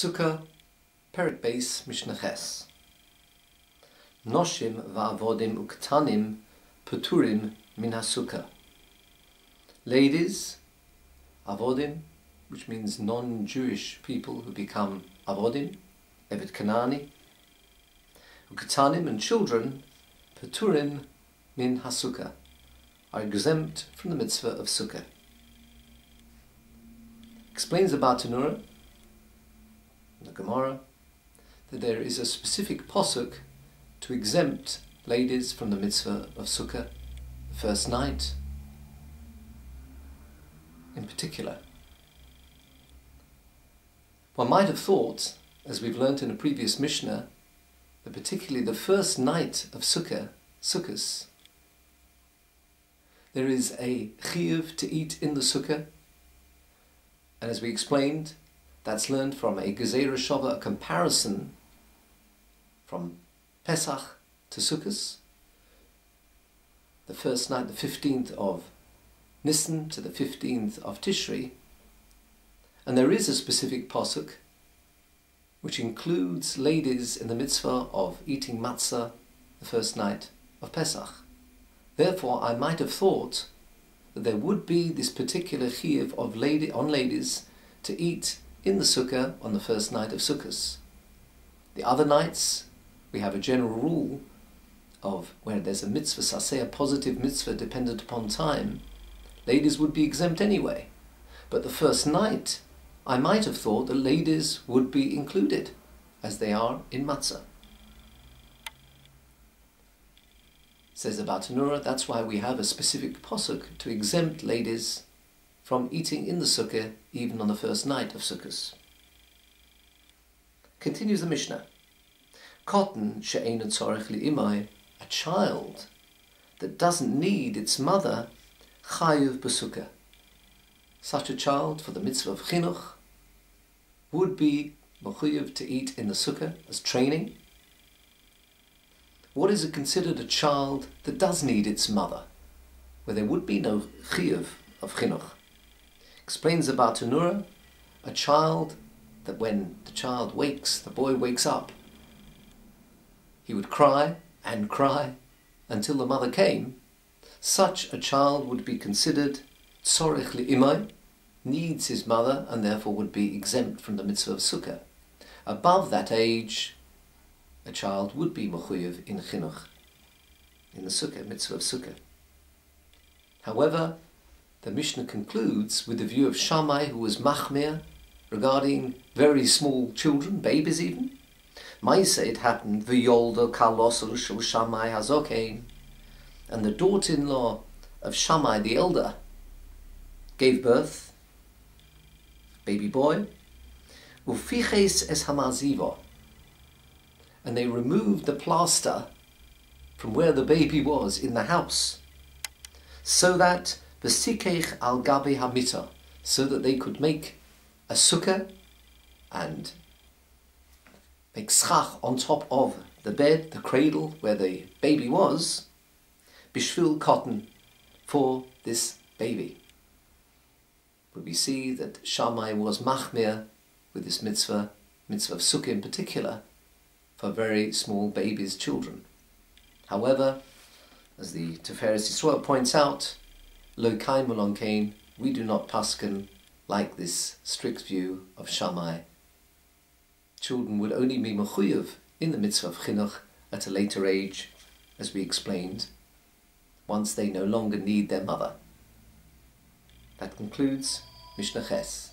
Sukkah, Perek Beis, Mishnah. Noshim va'avodim uktanim puturim min ha-sukkah. Ladies, avodim, which means non-Jewish people who become avodim, Evet Kanani, uktanim, and children, puturim min ha-sukkah, are exempt from the mitzvah of sukkah. Explains the Bartanura, the Gemara, that there is a specific posuk to exempt ladies from the mitzvah of sukkah, the first night in particular. One might have thought, as we've learnt in a previous Mishnah, that particularly the first night of Sukkos, there is a chiyuv to eat in the sukkah, and as we explained, that's learned from a Gezerah Shava, a comparison from Pesach to Sukkos, the first night, the 15th of Nisan to the 15th of Tishri, and there is a specific posuk which includes ladies in the mitzvah of eating matzah the first night of Pesach. Therefore, I might have thought that there would be this particular chiyuv of on ladies to eat in the sukkah on the first night of Sukkos. The other nights, we have a general rule of where there's a mitzvah saseh, a positive mitzvah dependent upon time, ladies would be exempt anyway. But the first night, I might have thought that ladies would be included, as they are in matzah. Says the Bartanura, that's why we have a specific posuk to exempt ladies from eating in the sukkah even on the first night of Sukkos. Continues the Mishnah. Cotton she'einu tzorech li'imai, a child that doesn't need its mother, chayuv b'sukkah. Such a child, for the mitzvah of chinuch, would be mechuyev to eat in the sukkah as training. What is it considered a child that does need its mother, where there would be no chiyuv of chinuch? Explains the Bartanura, a child that when the child wakes, the boy wakes up, he would cry and cry until the mother came. Such a child would be considered tzorech li'imai, needs his mother, and therefore would be exempt from the mitzvah of sukkah. Above that age, a child would be mechuyev in chinuch, in the sukkah, mitzvah of sukkah. However, the Mishnah concludes with the view of Shammai, who was machmir regarding very small children, babies even. Maise, it happened, v'yoldo kalosel shel Shammai hazokein, and the daughter-in-law of Shammai the elder gave birth, baby boy, ufiches es hamazivo, and they removed the plaster from where the baby was in the house, so that v'sikech al gabi hamita, so that they could make a sukkah and make schach on top of the bed, the cradle where the baby was, bishvil cotton, for this baby. But we see that Shammai was machmir with this mitzvah of sukkah in particular, for very small babies, children. However, as the Tiferes Yisrael points out, lo kaimu lon kain, we do not pasken like this strict view of Shammai. Children would only be mechuyev in the mitzvah of chinuch at a later age, as we explained, once they no longer need their mother. That concludes Mishnah Ches.